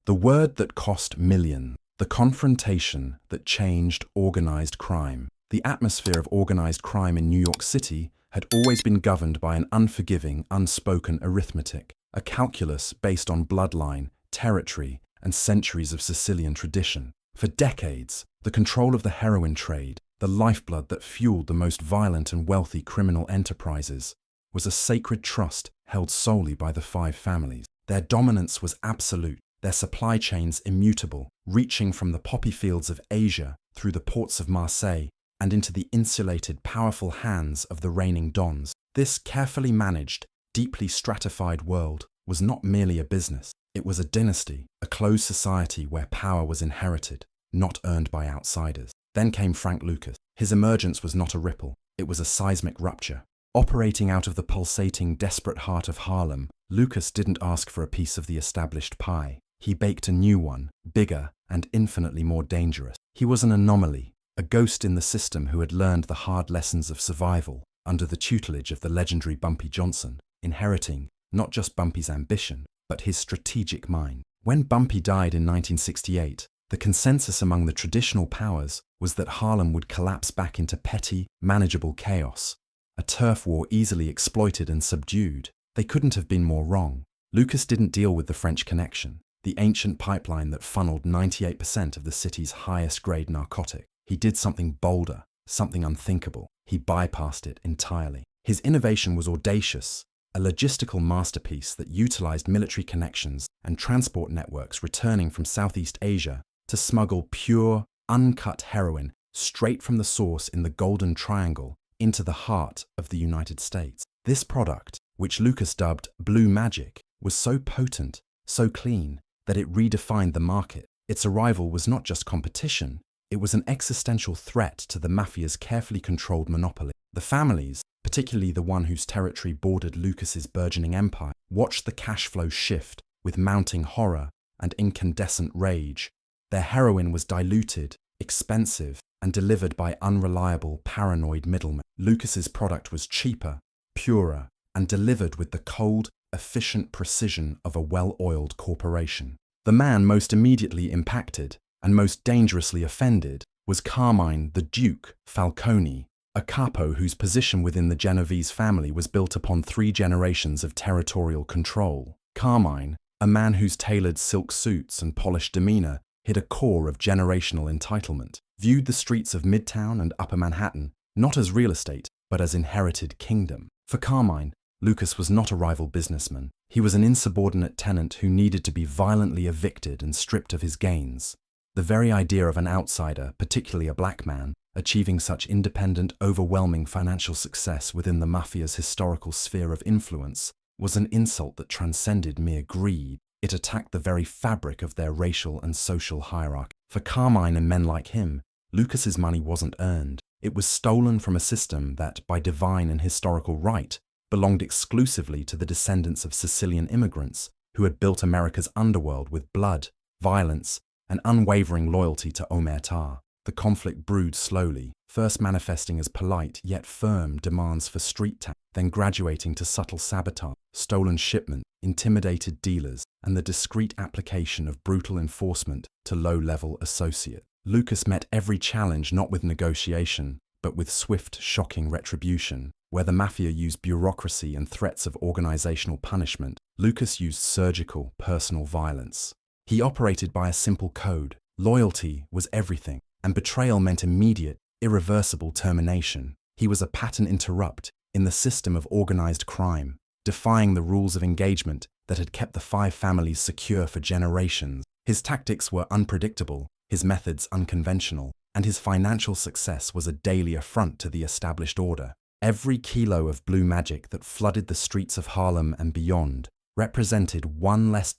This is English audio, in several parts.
The word that cost millions. The confrontation that changed organized crime. The atmosphere of organized crime in New York City had always been governed by an unforgiving, unspoken arithmetic, a calculus based on bloodline, territory, and centuries of Sicilian tradition. For decades, the control of the heroin trade, the lifeblood that fueled the most violent and wealthy criminal enterprises, was a sacred trust held solely by the five families. Their dominance was absolute, their supply chains immutable, reaching from the poppy fields of Asia through the ports of Marseille and into the insulated, powerful hands of the reigning dons. This carefully managed, deeply stratified world was not merely a business. It was a dynasty, a closed society where power was inherited, not earned by outsiders. Then came Frank Lucas. His emergence was not a ripple, it was a seismic rupture. Operating out of the pulsating, desperate heart of Harlem, Lucas didn't ask for a piece of the established pie. He baked a new one, bigger and infinitely more dangerous. He was an anomaly, a ghost in the system who had learned the hard lessons of survival under the tutelage of the legendary Bumpy Johnson, inheriting not just Bumpy's ambition, but his strategic mind. When Bumpy died in 1968, the consensus among the traditional powers was that Harlem would collapse back into petty, manageable chaos, a turf war easily exploited and subdued. They couldn't have been more wrong. Lucas didn't deal with the French Connection, the ancient pipeline that funneled 98% of the city's highest-grade narcotic. He did something bolder, something unthinkable. He bypassed it entirely. His innovation was audacious, a logistical masterpiece that utilized military connections and transport networks returning from Southeast Asia to smuggle pure, uncut heroin straight from the source in the Golden Triangle into the heart of the United States. This product, which Lucas dubbed Blue Magic, was so potent, so clean, that it redefined the market. Its arrival was not just competition, it was an existential threat to the mafia's carefully controlled monopoly. The families, particularly the one whose territory bordered Lucas's burgeoning empire, watched the cash flow shift with mounting horror and incandescent rage. Their heroin was diluted, expensive, and delivered by unreliable, paranoid middlemen. Lucas's product was cheaper, purer, and delivered with the cold, efficient precision of a well-oiled corporation. The man most immediately impacted and most dangerously offended was Carmine the Duke Falcone, a capo whose position within the Genovese family was built upon 3 generations of territorial control. Carmine, a man whose tailored silk suits and polished demeanor hid a core of generational entitlement, viewed the streets of Midtown and Upper Manhattan not as real estate, but as inherited kingdom. For Carmine, Lucas was not a rival businessman. He was an insubordinate tenant who needed to be violently evicted and stripped of his gains. The very idea of an outsider, particularly a black man, achieving such independent, overwhelming financial success within the mafia's historical sphere of influence was an insult that transcended mere greed. It attacked the very fabric of their racial and social hierarchy. For Carmine and men like him, Lucas's money wasn't earned. It was stolen from a system that, by divine and historical right, belonged exclusively to the descendants of Sicilian immigrants who had built America's underworld with blood, violence, and unwavering loyalty to Omerta. The conflict brewed slowly, first manifesting as polite yet firm demands for street tax, then graduating to subtle sabotage, stolen shipment, intimidated dealers, and the discreet application of brutal enforcement to low-level associates. Lucas met every challenge not with negotiation, but with swift, shocking retribution. Where the mafia used bureaucracy and threats of organizational punishment, Lucas used surgical, personal violence. He operated by a simple code. Loyalty was everything, and betrayal meant immediate, irreversible termination. He was a pattern interrupt in the system of organized crime, defying the rules of engagement that had kept the 5 families secure for generations. His tactics were unpredictable, his methods unconventional, and his financial success was a daily affront to the established order. Every kilo of blue magic that flooded the streets of Harlem and beyond represented $1 less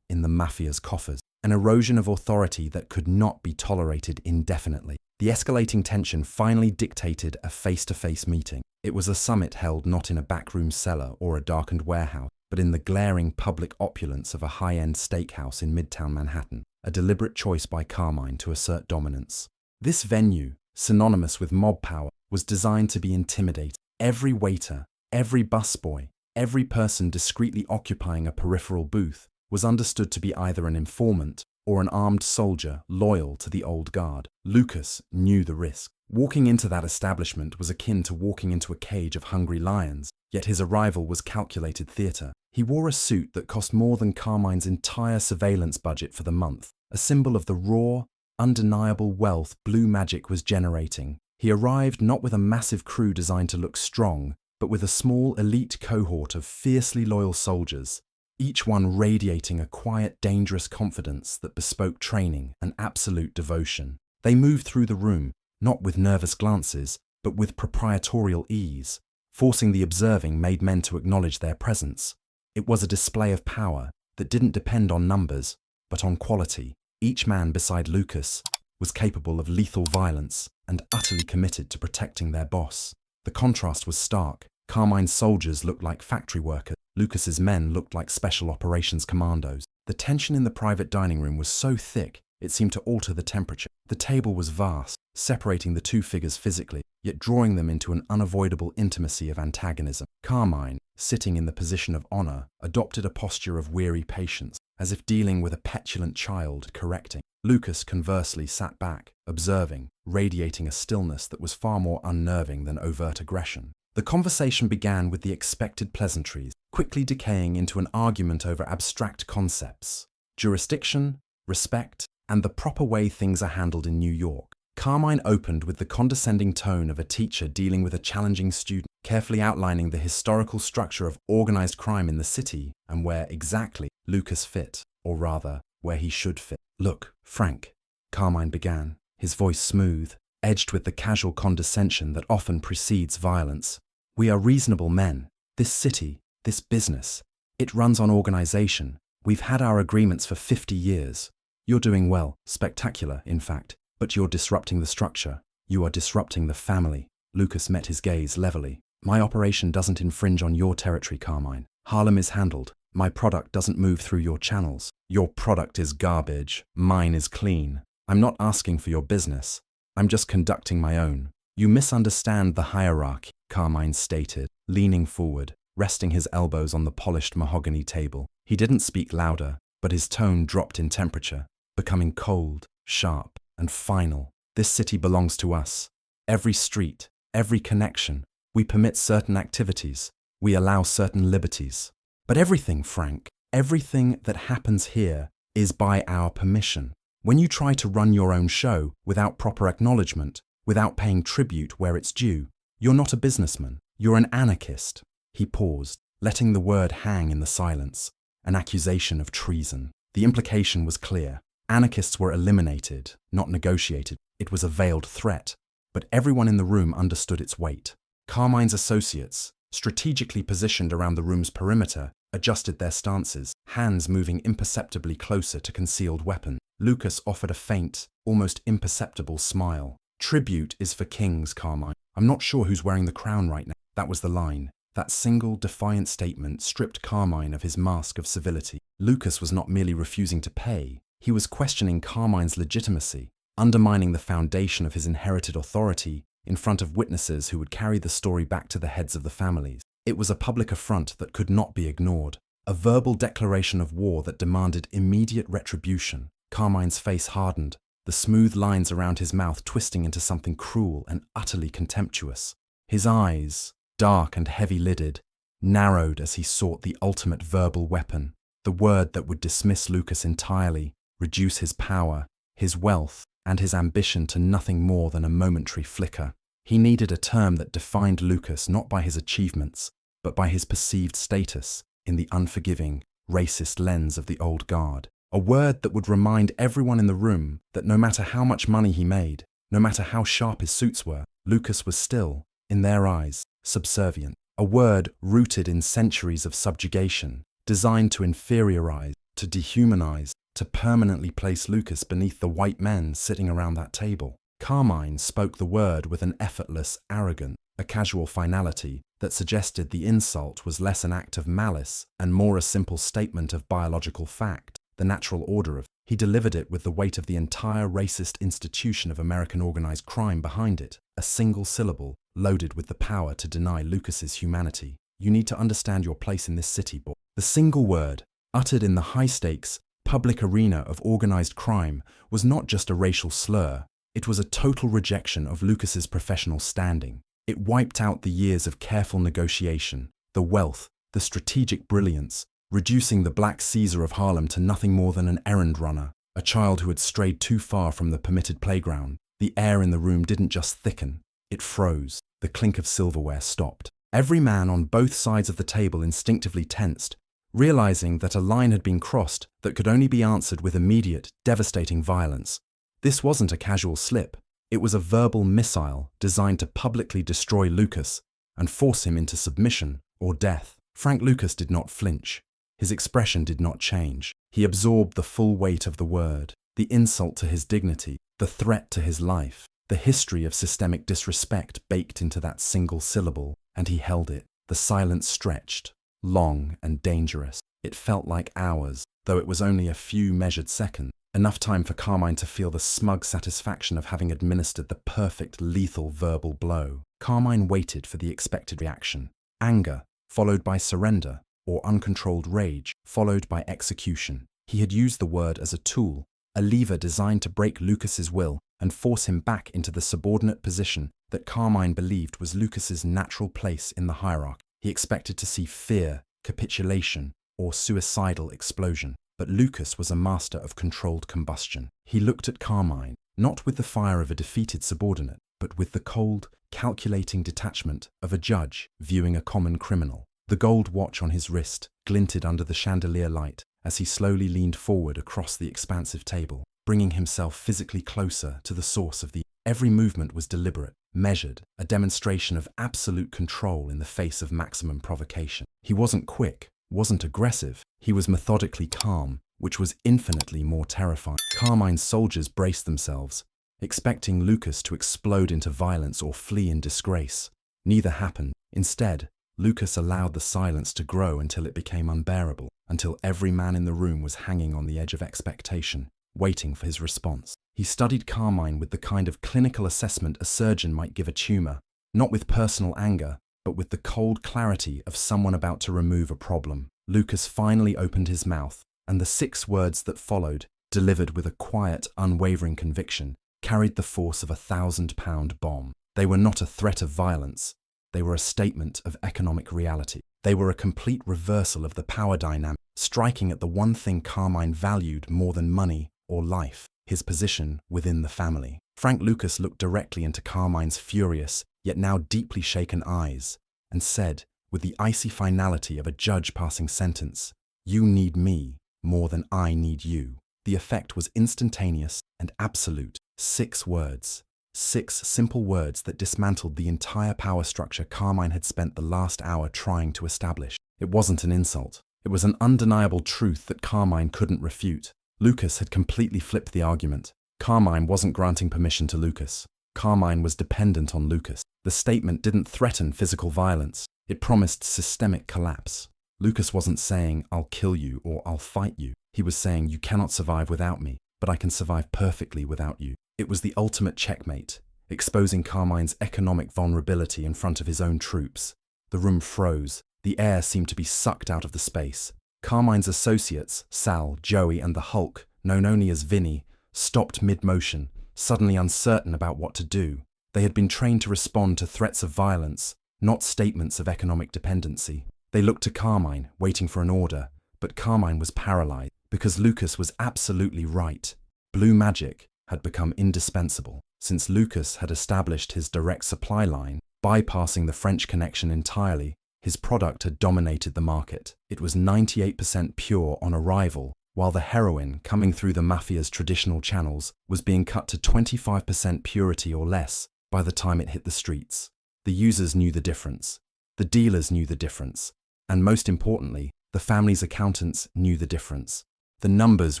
in the mafia's coffers, an erosion of authority that could not be tolerated indefinitely. The escalating tension finally dictated a face-to-face meeting. It was a summit held not in a backroom cellar or a darkened warehouse, but in the glaring public opulence of a high-end steakhouse in Midtown Manhattan, a deliberate choice by Carmine to assert dominance. This venue, synonymous with mob power, was designed to be intimidating. Every waiter, every busboy, every person discreetly occupying a peripheral booth was understood to be either an informant or an armed soldier loyal to the old guard. Lucas knew the risk. Walking into that establishment was akin to walking into a cage of hungry lions, yet his arrival was calculated theatre. He wore a suit that cost more than Carmine's entire surveillance budget for the month, a symbol of the raw, undeniable wealth Blue Magic was generating. He arrived not with a massive crew designed to look strong, but with a small elite cohort of fiercely loyal soldiers, each one radiating a quiet, dangerous confidence that bespoke training and absolute devotion. They moved through the room, not with nervous glances, but with proprietorial ease, forcing the observing made men to acknowledge their presence. It was a display of power that didn't depend on numbers, but on quality. Each man beside Lucas was capable of lethal violence and utterly committed to protecting their boss. The contrast was stark. Carmine's soldiers looked like factory workers. Lucas's men looked like special operations commandos. The tension in the private dining room was so thick, it seemed to alter the temperature. The table was vast, separating the two figures physically, yet drawing them into an unavoidable intimacy of antagonism. Carmine, sitting in the position of honor, adopted a posture of weary patience, as if dealing with a petulant child correcting. Lucas, conversely, sat back, observing, radiating a stillness that was far more unnerving than overt aggression. The conversation began with the expected pleasantries, quickly decaying into an argument over abstract concepts: jurisdiction, respect, and the proper way things are handled in New York. Carmine opened with the condescending tone of a teacher dealing with a challenging student, carefully outlining the historical structure of organized crime in the city and where exactly Lucas fit, or rather, where he should fit. "Look, Frank," Carmine began, his voice smooth, edged with the casual condescension that often precedes violence. "We are reasonable men. This city, this business, it runs on organization. We've had our agreements for 50 years. You're doing well, spectacular, in fact, but you're disrupting the structure. You are disrupting the family." Lucas met his gaze levelly. "My operation doesn't infringe on your territory, Carmine. Harlem is handled. My product doesn't move through your channels. Your product is garbage. Mine is clean. I'm not asking for your business. I'm just conducting my own." "You misunderstand the hierarchy," Carmine stated, leaning forward, resting his elbows on the polished mahogany table. He didn't speak louder, but his tone dropped in temperature, becoming cold, sharp, and final. "This city belongs to us. Every street, every connection. We permit certain activities. We allow certain liberties. But everything, Frank, everything that happens here is by our permission. When you try to run your own show without proper acknowledgement, without paying tribute where it's due, you're not a businessman. You're an anarchist." He paused, letting the word hang in the silence, an accusation of treason. The implication was clear. Anarchists were eliminated, not negotiated. It was a veiled threat, but everyone in the room understood its weight. Carmine's associates, strategically positioned around the room's perimeter, adjusted their stances, hands moving imperceptibly closer to concealed weapons. Lucas offered a faint, almost imperceptible smile. "Tribute is for kings, Carmine. I'm not sure who's wearing the crown right now." That was the line. That single, defiant statement stripped Carmine of his mask of civility. Lucas was not merely refusing to pay. He was questioning Carmine's legitimacy, undermining the foundation of his inherited authority in front of witnesses who would carry the story back to the heads of the families. It was a public affront that could not be ignored, a verbal declaration of war that demanded immediate retribution. Carmine's face hardened, the smooth lines around his mouth twisting into something cruel and utterly contemptuous. His eyes, dark and heavy-lidded, narrowed as he sought the ultimate verbal weapon, the word that would dismiss Lucas entirely, reduce his power, his wealth, and his ambition to nothing more than a momentary flicker. He needed a term that defined Lucas not by his achievements, but by his perceived status in the unforgiving, racist lens of the old guard. A word that would remind everyone in the room that no matter how much money he made, no matter how sharp his suits were, Lucas was still, in their eyes, subservient. A word rooted in centuries of subjugation, designed to inferiorize, to dehumanize, to permanently place Lucas beneath the white men sitting around that table. Carmine spoke the word with an effortless arrogance, a casual finality that suggested the insult was less an act of malice and more a simple statement of biological fact, the natural order of. He delivered it with the weight of the entire racist institution of American organized crime behind it, a single syllable loaded with the power to deny Lucas's humanity. "You need to understand your place in this city, boy." The single word, uttered in the high-stakes, public arena of organized crime, was not just a racial slur, it was a total rejection of Lucas's professional standing. It wiped out the years of careful negotiation, the wealth, the strategic brilliance, reducing the Black Caesar of Harlem to nothing more than an errand runner, a child who had strayed too far from the permitted playground. The air in the room didn't just thicken, it froze. The clink of silverware stopped. Every man on both sides of the table instinctively tensed, realizing that a line had been crossed that could only be answered with immediate, devastating violence. This wasn't a casual slip. It was a verbal missile designed to publicly destroy Lucas and force him into submission or death. Frank Lucas did not flinch. His expression did not change. He absorbed the full weight of the word, the insult to his dignity, the threat to his life, the history of systemic disrespect baked into that single syllable, and he held it. The silence stretched, long and dangerous. It felt like hours, though it was only a few measured seconds, enough time for Carmine to feel the smug satisfaction of having administered the perfect lethal verbal blow. Carmine waited for the expected reaction. Anger, followed by surrender, or uncontrolled rage, followed by execution. He had used the word as a tool, a lever designed to break Lucas's will and force him back into the subordinate position that Carmine believed was Lucas's natural place in the hierarchy. He expected to see fear, capitulation, or suicidal explosion. But Lucas was a master of controlled combustion. He looked at Carmine, not with the fire of a defeated subordinate, but with the cold, calculating detachment of a judge viewing a common criminal. The gold watch on his wrist glinted under the chandelier light as he slowly leaned forward across the expansive table, bringing himself physically closer to the source of the... Every movement was deliberate, measured, a demonstration of absolute control in the face of maximum provocation. He wasn't quick, wasn't aggressive, he was methodically calm, which was infinitely more terrifying. Carmine's soldiers braced themselves, expecting Lucas to explode into violence or flee in disgrace. Neither happened. Instead, Lucas allowed the silence to grow until it became unbearable, until every man in the room was hanging on the edge of expectation, waiting for his response. He studied Carmine with the kind of clinical assessment a surgeon might give a tumor, not with personal anger, but with the cold clarity of someone about to remove a problem. Lucas finally opened his mouth, and the 6 words that followed, delivered with a quiet, unwavering conviction, carried the force of a 1,000-pound bomb. They were not a threat of violence. They were a statement of economic reality. They were a complete reversal of the power dynamic, striking at the one thing Carmine valued more than money or life, his position within the family. Frank Lucas looked directly into Carmine's furious, yet now deeply shaken eyes, and said, with the icy finality of a judge passing sentence, "You need me more than I need you." The effect was instantaneous and absolute. 6 words. 6 simple words that dismantled the entire power structure Carmine had spent the last hour trying to establish. It wasn't an insult. It was an undeniable truth that Carmine couldn't refute. Lucas had completely flipped the argument. Carmine wasn't granting permission to Lucas. Carmine was dependent on Lucas. The statement didn't threaten physical violence. It promised systemic collapse. Lucas wasn't saying, "I'll kill you" or "I'll fight you." He was saying, "You cannot survive without me, but I can survive perfectly without you." It was the ultimate checkmate, exposing Carmine's economic vulnerability in front of his own troops. The room froze. The air seemed to be sucked out of the space. Carmine's associates, Sal, Joey, and the Hulk, known only as Vinny, stopped mid-motion, suddenly uncertain about what to do. They had been trained to respond to threats of violence, not statements of economic dependency. They looked to Carmine, waiting for an order, but Carmine was paralyzed, because Lucas was absolutely right. Blue magic had become indispensable. Since Lucas had established his direct supply line, bypassing the French connection entirely, his product had dominated the market. It was 98% pure on arrival, while the heroin coming through the mafia's traditional channels was being cut to 25% purity or less by the time it hit the streets. The users knew the difference. The dealers knew the difference. And most importantly, the family's accountants knew the difference. The numbers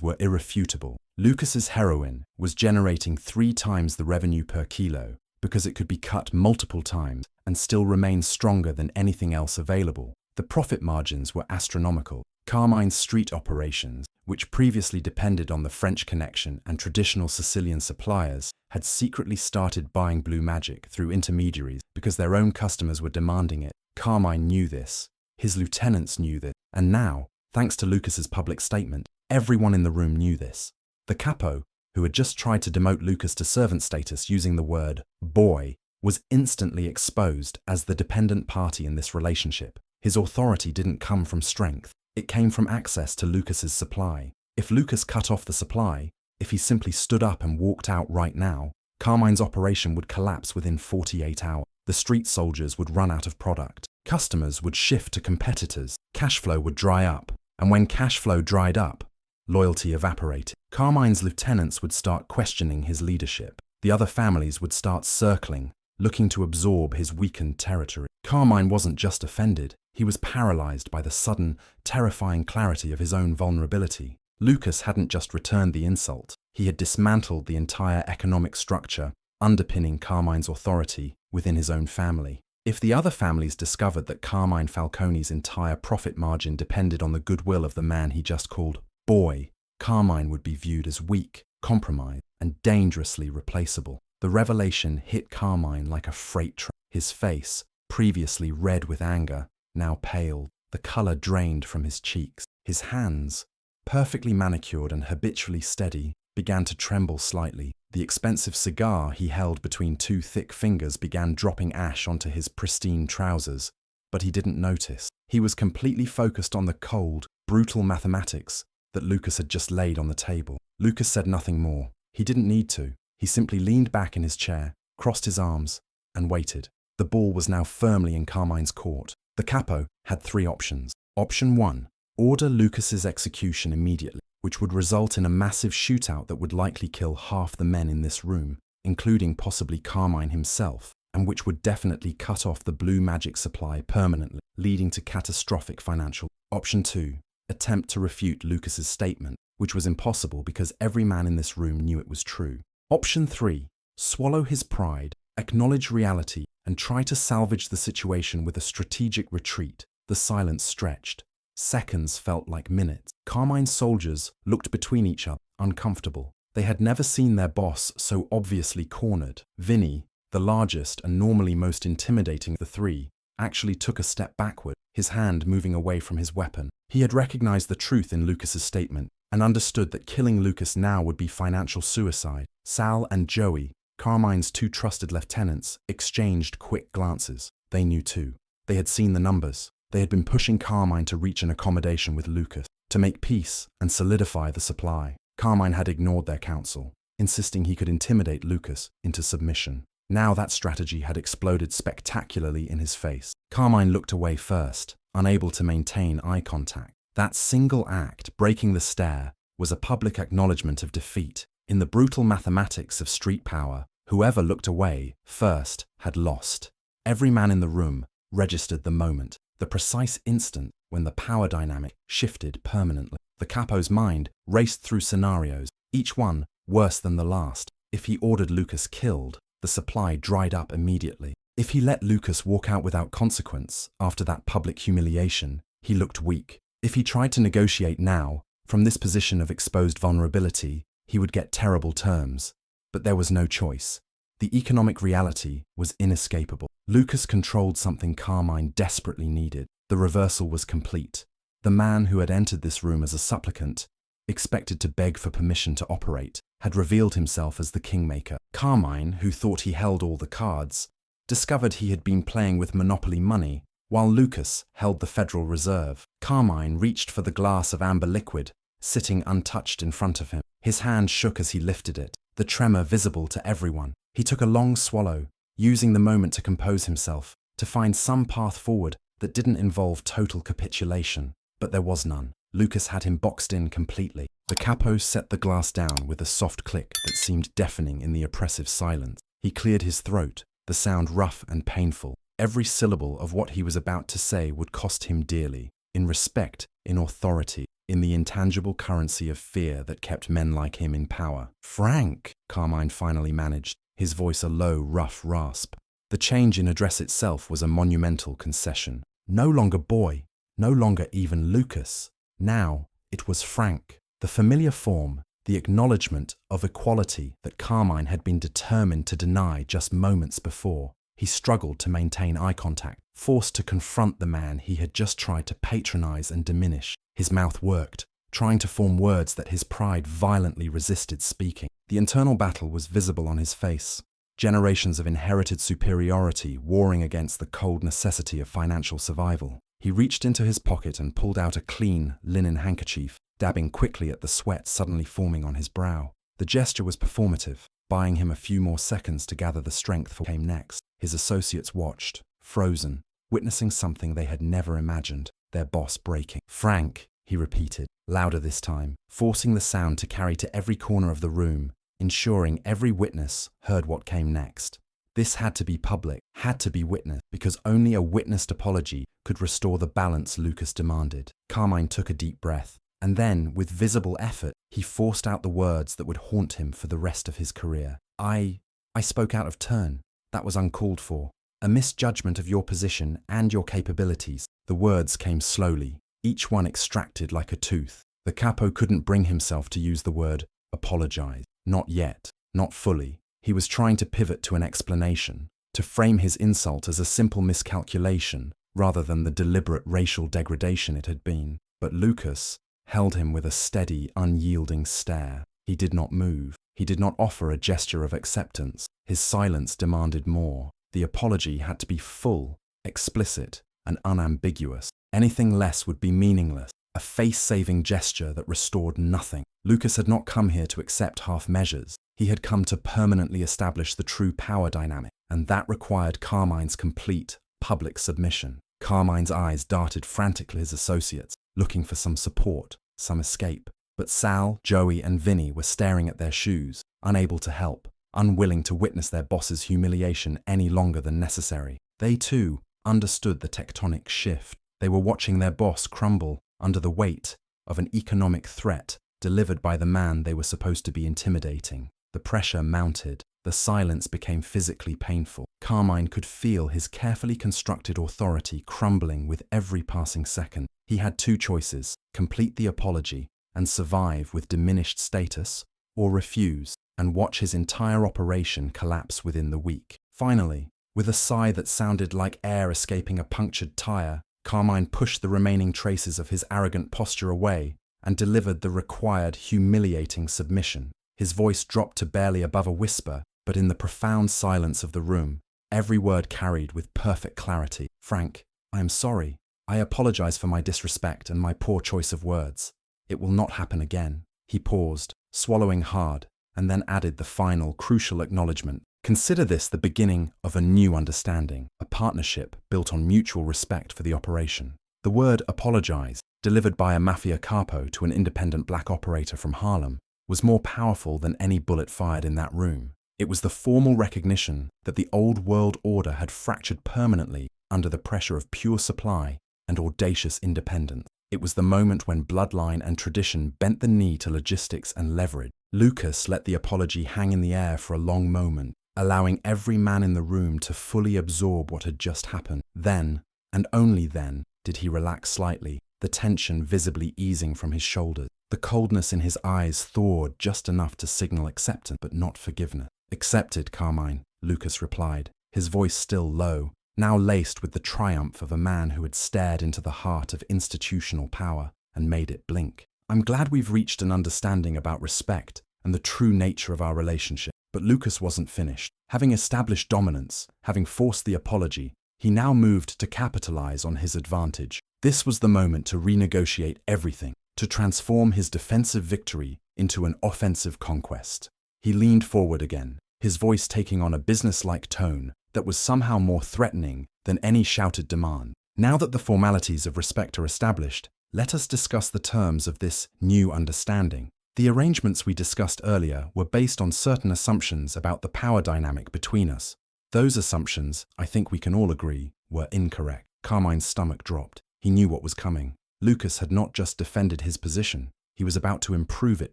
were irrefutable. Lucas's heroin was generating 3 times the revenue per kilo because it could be cut multiple times and still remain stronger than anything else available. The profit margins were astronomical. Carmine's street operations, which previously depended on the French connection and traditional Sicilian suppliers, had secretly started buying blue magic through intermediaries because their own customers were demanding it. Carmine knew this. His lieutenants knew this. And now, Thanks to Lucas's public statement, everyone in the room knew this. The capo, who had just tried to demote Lucas to servant status using the word boy, was instantly exposed as the dependent party in this relationship. His authority didn't come from strength. It came from access to Lucas's supply. If Lucas cut off the supply, if he simply stood up and walked out right now, Carmine's operation would collapse within 48 hours. The street soldiers would run out of product. Customers would shift to competitors. Cash flow would dry up. And when cash flow dried up, loyalty evaporated. Carmine's lieutenants would start questioning his leadership. The other families would start circling, looking to absorb his weakened territory. Carmine wasn't just offended, he was paralyzed by the sudden, terrifying clarity of his own vulnerability. Lucas hadn't just returned the insult, he had dismantled the entire economic structure underpinning Carmine's authority within his own family. If the other families discovered that Carmine Falcone's entire profit margin depended on the goodwill of the man he just called boy, Carmine would be viewed as weak, compromised, and dangerously replaceable. The revelation hit Carmine like a freight train. His face, previously red with anger, now paled. The color drained from his cheeks. His hands, perfectly manicured and habitually steady, began to tremble slightly. The expensive cigar he held between two thick fingers began dropping ash onto his pristine trousers, but he didn't notice. He was completely focused on the cold, brutal mathematics that Lucas had just laid on the table. Lucas said nothing more. He didn't need to. He simply leaned back in his chair, crossed his arms, and waited. The ball was now firmly in Carmine's court. The capo had three options. Option 1, order Lucas's execution immediately, which would result in a massive shootout that would likely kill half the men in this room, including possibly Carmine himself, and which would definitely cut off the blue magic supply permanently, leading to catastrophic financial. Option 2, attempt to refute Lucas's statement, which was impossible because every man in this room knew it was true. Option 3, swallow his pride, acknowledge reality, and try to salvage the situation with a strategic retreat. The silence stretched. Seconds felt like minutes. Carmine's soldiers looked between each other, uncomfortable. They had never seen their boss so obviously cornered. Vinny, the largest and normally most intimidating of the three, actually took a step backward, his hand moving away from his weapon. He had recognized the truth in Lucas's statement and understood that killing Lucas now would be financial suicide. Sal and Joey, Carmine's two trusted lieutenants, exchanged quick glances. They knew too. They had seen the numbers. They had been pushing Carmine to reach an accommodation with Lucas, to make peace and solidify the supply. Carmine had ignored their counsel, insisting he could intimidate Lucas into submission. Now that strategy had exploded spectacularly in his face. Carmine looked away first, unable to maintain eye contact. That single act, breaking the stare, was a public acknowledgement of defeat. In the brutal mathematics of street power, whoever looked away first had lost. Every man in the room registered the moment, the precise instant when the power dynamic shifted permanently. The capo's mind raced through scenarios, each one worse than the last. If he ordered Lucas killed, the supply dried up immediately. If he let Lucas walk out without consequence after that public humiliation, he looked weak. If he tried to negotiate now, from this position of exposed vulnerability, he would get terrible terms. But there was no choice. The economic reality was inescapable. Lucas controlled something Carmine desperately needed. The reversal was complete. The man who had entered this room as a supplicant, expected to beg for permission to operate, had revealed himself as the kingmaker. Carmine, who thought he held all the cards, discovered he had been playing with monopoly money, while Lucas held the Federal Reserve. Carmine reached for the glass of amber liquid, sitting untouched in front of him. His hand shook as he lifted it, the tremor visible to everyone. He took a long swallow, using the moment to compose himself, to find some path forward that didn't involve total capitulation. But there was none. Lucas had him boxed in completely. The capo set the glass down with a soft click that seemed deafening in the oppressive silence. He cleared his throat, the sound rough and painful. Every syllable of what he was about to say would cost him dearly, in respect, in authority, in the intangible currency of fear that kept men like him in power. "Frank," Carmine finally managed, his voice a low, rough rasp. The change in address itself was a monumental concession. No longer boy, no longer even Lucas. Now it was Frank. The familiar form, the acknowledgement of equality that Carmine had been determined to deny just moments before. He struggled to maintain eye contact, forced to confront the man he had just tried to patronize and diminish. His mouth worked, trying to form words that his pride violently resisted speaking. The internal battle was visible on his face. Generations of inherited superiority warring against the cold necessity of financial survival. He reached into his pocket and pulled out a clean, linen handkerchief, dabbing quickly at the sweat suddenly forming on his brow. The gesture was performative, buying him a few more seconds to gather the strength for what came next. His associates watched, frozen, witnessing something they had never imagined, their boss breaking. "Frank," he repeated, louder this time, forcing the sound to carry to every corner of the room, ensuring every witness heard what came next. This had to be public, had to be witnessed, because only a witnessed apology could restore the balance Lucas demanded. Carmine took a deep breath, and then, with visible effort, he forced out the words that would haunt him for the rest of his career. I spoke out of turn. That was uncalled for. A misjudgment of your position and your capabilities." The words came slowly, each one extracted like a tooth. The capo couldn't bring himself to use the word apologize. Not yet, not fully. He was trying to pivot to an explanation, to frame his insult as a simple miscalculation rather than the deliberate racial degradation it had been. But Lucas held him with a steady, unyielding stare. He did not move. He did not offer a gesture of acceptance. His silence demanded more. The apology had to be full, explicit, and unambiguous. Anything less would be meaningless, a face-saving gesture that restored nothing. Lucas had not come here to accept half measures. He had come to permanently establish the true power dynamic, and that required Carmine's complete, public submission. Carmine's eyes darted frantically at his associates, looking for some support, some escape. But Sal, Joey, and Vinny were staring at their shoes, unable to help, unwilling to witness their boss's humiliation any longer than necessary. They too understood the tectonic shift. They were watching their boss crumble under the weight of an economic threat delivered by the man they were supposed to be intimidating. The pressure mounted. The silence became physically painful. Carmine could feel his carefully constructed authority crumbling with every passing second. He had two choices: complete the apology and survive with diminished status, or refuse and watch his entire operation collapse within the week. Finally, with a sigh that sounded like air escaping a punctured tire, Carmine pushed the remaining traces of his arrogant posture away and delivered the required humiliating submission. His voice dropped to barely above a whisper, but in the profound silence of the room, every word carried with perfect clarity. "Frank, I am sorry. I apologize for my disrespect and my poor choice of words. It will not happen again." He paused, swallowing hard, and then added the final, crucial acknowledgement. "Consider this the beginning of a new understanding, a partnership built on mutual respect for the operation." The word apologize, delivered by a Mafia Capo to an independent black operator from Harlem, was more powerful than any bullet fired in that room. It was the formal recognition that the old world order had fractured permanently under the pressure of pure supply and audacious independence. It was the moment when bloodline and tradition bent the knee to logistics and leverage. Lucas let the apology hang in the air for a long moment, allowing every man in the room to fully absorb what had just happened. Then, and only then, did he relax slightly, the tension visibly easing from his shoulders. The coldness in his eyes thawed just enough to signal acceptance, but not forgiveness. "Accepted, Carmine," Lucas replied, his voice still low, now laced with the triumph of a man who had stared into the heart of institutional power and made it blink. "I'm glad we've reached an understanding about respect and the true nature of our relationship." But Lucas wasn't finished. Having established dominance, having forced the apology, he now moved to capitalize on his advantage. This was the moment to renegotiate everything, to transform his defensive victory into an offensive conquest. He leaned forward again, his voice taking on a businesslike tone that was somehow more threatening than any shouted demand. "Now that the formalities of respect are established, let us discuss the terms of this new understanding. The arrangements we discussed earlier were based on certain assumptions about the power dynamic between us. Those assumptions, I think we can all agree, were incorrect." Carmine's stomach dropped. He knew what was coming. Lucas had not just defended his position, he was about to improve it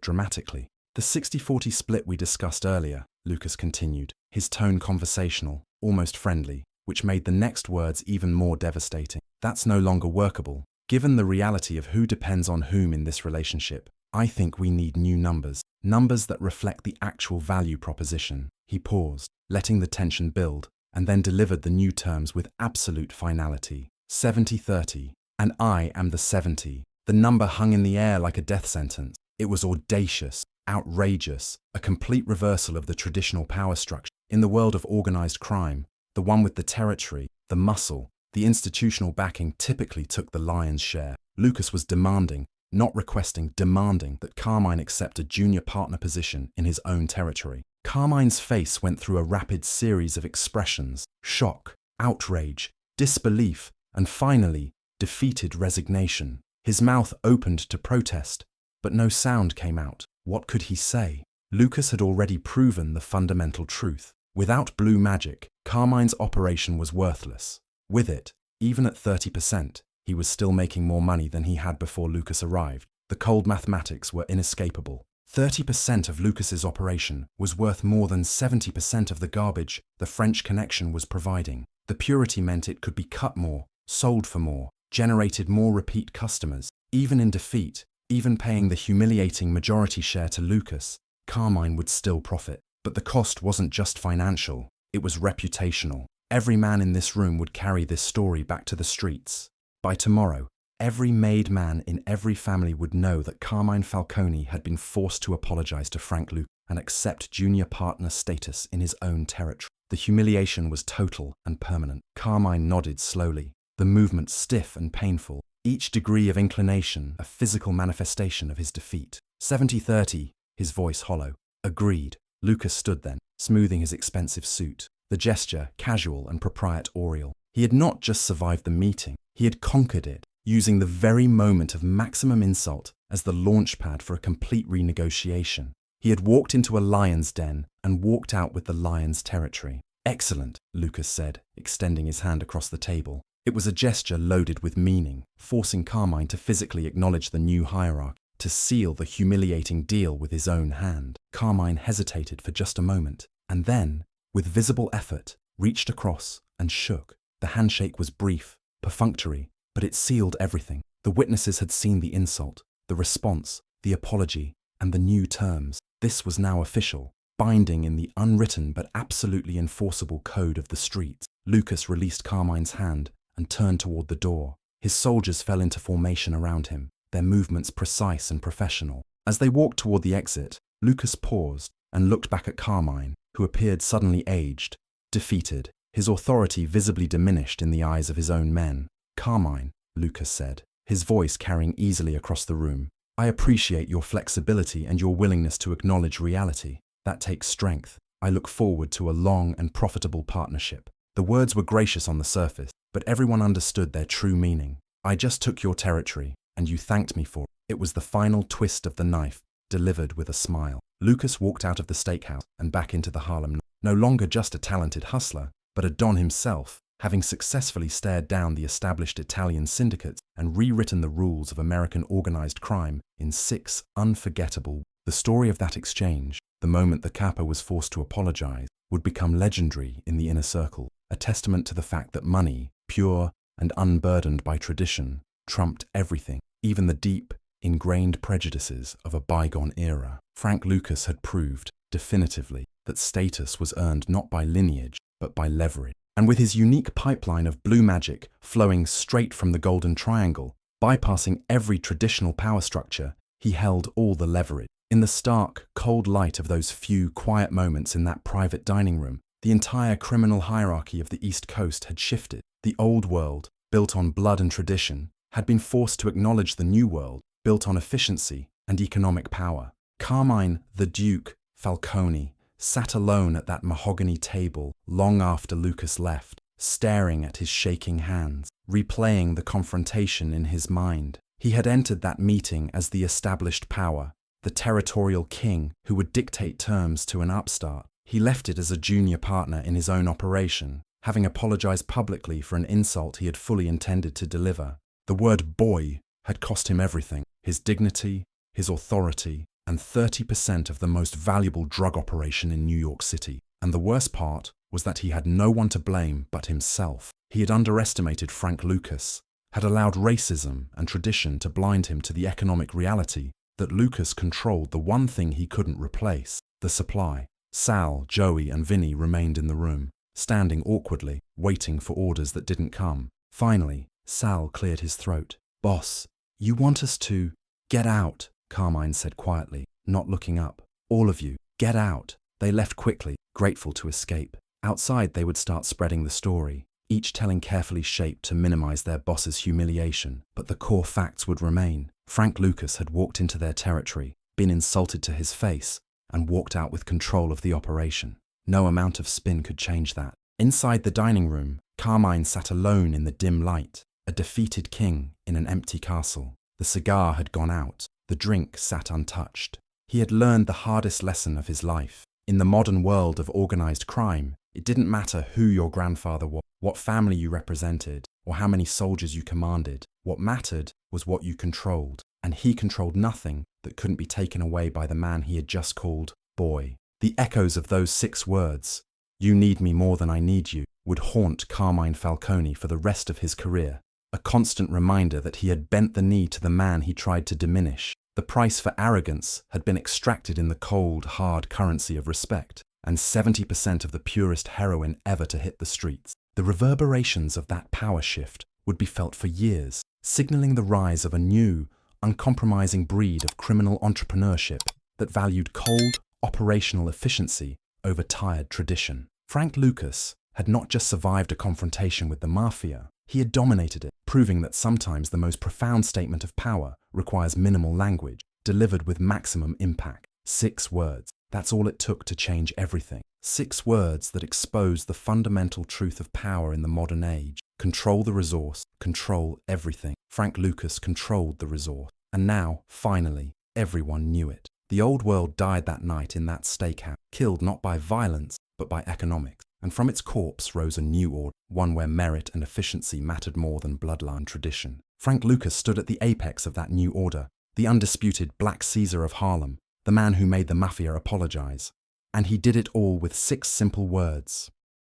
dramatically. "The 60-40 split we discussed earlier," Lucas continued, his tone conversational, almost friendly, which made the next words even more devastating. "That's no longer workable. Given the reality of who depends on whom in this relationship, I think we need new numbers, numbers that reflect the actual value proposition." He paused, letting the tension build, and then delivered the new terms with absolute finality. 70-30, and I am the 70. The number hung in the air like a death sentence. It was audacious, outrageous, a complete reversal of the traditional power structure. In the world of organized crime, the one with the territory, the muscle, the institutional backing typically took the lion's share. Lucas was demanding, not requesting, demanding that Carmine accept a junior partner position in his own territory. Carmine's face went through a rapid series of expressions: shock, outrage, disbelief, and finally, defeated resignation. His mouth opened to protest, but no sound came out. What could he say? Lucas had already proven the fundamental truth. Without blue magic, Carmine's operation was worthless. With it, even at 30%, he was still making more money than he had before Lucas arrived. The cold mathematics were inescapable. 30% of Lucas's operation was worth more than 70% of the garbage the French connection was providing. The purity meant it could be cut more, sold for more, generated more repeat customers. Even in defeat, even paying the humiliating majority share to Lucas, Carmine would still profit. But the cost wasn't just financial, it was reputational. Every man in this room would carry this story back to the streets. By tomorrow, every made man in every family would know that Carmine Falcone had been forced to apologize to Frank Lucas and accept junior partner status in his own territory. The humiliation was total and permanent. Carmine nodded slowly, the movement stiff and painful, each degree of inclination a physical manifestation of his defeat. 70-30, his voice hollow. Agreed. Lucas stood then, smoothing his expensive suit, the gesture casual and proprietorial. He had not just survived the meeting, he had conquered it, using the very moment of maximum insult as the launchpad for a complete renegotiation. He had walked into a lion's den and walked out with the lion's territory. Excellent, Lucas said, extending his hand across the table. It was a gesture loaded with meaning, forcing Carmine to physically acknowledge the new hierarchy, to seal the humiliating deal with his own hand. Carmine hesitated for just a moment, and then, with visible effort, reached across and shook. The handshake was brief, perfunctory, but it sealed everything. The witnesses had seen the insult, the response, the apology, and the new terms. This was now official, binding in the unwritten but absolutely enforceable code of the streets. Lucas released Carmine's hand and turned toward the door. His soldiers fell into formation around him, their movements precise and professional. As they walked toward the exit, Lucas paused and looked back at Carmine, who appeared suddenly aged, defeated, his authority visibly diminished in the eyes of his own men. Carmine, Lucas said, his voice carrying easily across the room, I appreciate your flexibility and your willingness to acknowledge reality. That takes strength. I look forward to a long and profitable partnership. The words were gracious on the surface, but everyone understood their true meaning. I just took your territory, and you thanked me for it. It was the final twist of the knife, delivered with a smile. Lucas walked out of the steakhouse and back into the Harlem, no longer just a talented hustler, but a Don himself, having successfully stared down the established Italian syndicates and rewritten the rules of American organized crime in 6 unforgettable. The story of that exchange, the moment the capo was forced to apologize, would become legendary in the inner circle, a testament to the fact that money, pure and unburdened by tradition, trumped everything, even the deep, ingrained prejudices of a bygone era. Frank Lucas had proved, definitively, that status was earned not by lineage, but by leverage. And with his unique pipeline of blue magic flowing straight from the Golden Triangle, bypassing every traditional power structure, he held all the leverage. In the stark, cold light of those few quiet moments in that private dining room, the entire criminal hierarchy of the East Coast had shifted. The old world, built on blood and tradition, had been forced to acknowledge the new world, built on efficiency and economic power. Carmine, the Duke, Falcone, sat alone at that mahogany table long after Lucas left, staring at his shaking hands, replaying the confrontation in his mind. He had entered that meeting as the established power, the territorial king who would dictate terms to an upstart. He left it as a junior partner in his own operation, having apologized publicly for an insult he had fully intended to deliver. The word boy had cost him everything: his dignity, his authority, and 30% of the most valuable drug operation in New York City. And the worst part was that he had no one to blame but himself. He had underestimated Frank Lucas, had allowed racism and tradition to blind him to the economic reality that Lucas controlled the one thing he couldn't replace: the supply. Sal, Joey, and Vinny remained in the room, standing awkwardly, waiting for orders that didn't come. Finally, Sal cleared his throat. "Boss, You want us to get out, Carmine said quietly, not looking up. All of you, get out. They left quickly, grateful to escape. Outside, they would start spreading the story, each telling carefully shaped to minimize their boss's humiliation. But the core facts would remain. Frank Lucas had walked into their territory, been insulted to his face, and walked out with control of the operation. No amount of spin could change that. Inside the dining room, Carmine sat alone in the dim light, a defeated king in an empty castle. The cigar had gone out, the drink sat untouched. He had learned the hardest lesson of his life. In the modern world of organized crime, it didn't matter who your grandfather was, what family you represented, or how many soldiers you commanded. What mattered was what you controlled, and he controlled nothing that couldn't be taken away by the man he had just called boy. The echoes of those 6 words, "You need me more than I need you," would haunt Carmine Falcone for the rest of his career, a constant reminder that he had bent the knee to the man he tried to diminish. The price for arrogance had been extracted in the cold, hard currency of respect, and 70% of the purest heroin ever to hit the streets. The reverberations of that power shift would be felt for years, signaling the rise of a new, uncompromising breed of criminal entrepreneurship that valued cold, operational efficiency over tired tradition. Frank Lucas had not just survived a confrontation with the Mafia, he had dominated it, proving that sometimes the most profound statement of power requires minimal language, delivered with maximum impact. 6 words. That's all it took to change everything. 6 words that exposed the fundamental truth of power in the modern age. Control the resource, control everything. Frank Lucas controlled the resource. And now, finally, everyone knew it. The old world died that night in that steakhouse, killed not by violence, but by economics. And from its corpse rose a new order, one where merit and efficiency mattered more than bloodline tradition. Frank Lucas stood at the apex of that new order, the undisputed Black Caesar of Harlem, the man who made the Mafia apologize. And he did it all with 6 simple words.